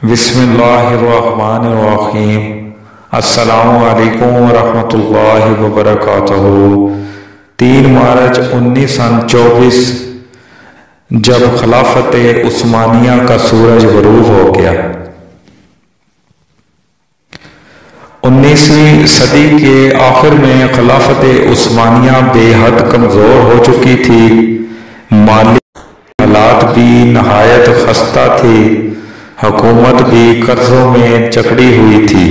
بسم اللہ الرحمن الرحیم۔ السلام علیکم ورحمۃ اللہ وبرکاتہ۔ 3 مارچ 1924 جب خلافت عثمانیہ کا سورج غروب ہو گیا۔ 19ویں صدی کے آخر میں خلافت عثمانیہ بے حد کمزور ہو چکی تھی، مالی حالات بھی نہایت خستہ تھی، حکومت بھی قرضوں میں جکڑی ہوئی تھی۔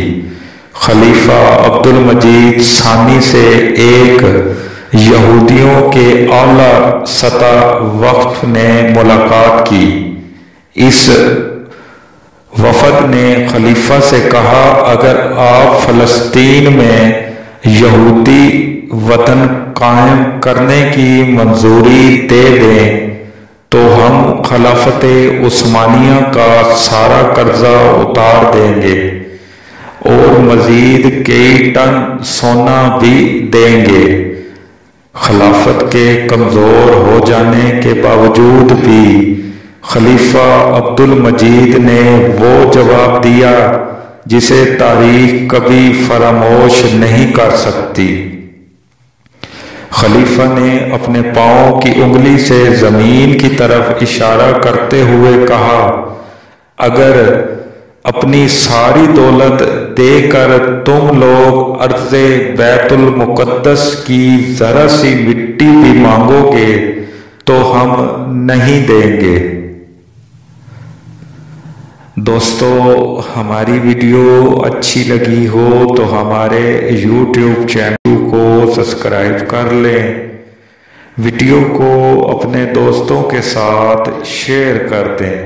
خلیفہ عبد المجید ثانی سے ایک یہودیوں کے اعلیٰ سطح وفد نے ملاقات کی۔ اس وفد نے خلیفہ سے کہا، اگر آپ فلسطین میں یہودی وطن قائم کرنے کی منظوری دے دیں تو ہم خلافت عثمانیہ کا سارا قرضہ اتار دیں گے اور مزید کئی ٹن سونا بھی دیں گے۔ خلافت کے کمزور ہو جانے کے باوجود بھی خلیفہ عبد المجید نے وہ جواب دیا جسے تاریخ کبھی فراموش نہیں کر سکتی۔ خلیفہ نے اپنے پاؤں کی انگلی سے زمین کی طرف اشارہ کرتے ہوئے کہا، اگر اپنی ساری دولت دے کر تم لوگ ارض بیت المقدس کی ذرا سی مٹی بھی مانگو گے تو ہم نہیں دیں گے۔ دوستو، ہماری ویڈیو اچھی لگی ہو تو ہمارے یوٹیوب چینل کو سبسکرائب کر لیں، ویڈیو کو اپنے دوستوں کے ساتھ شیئر کر دیں۔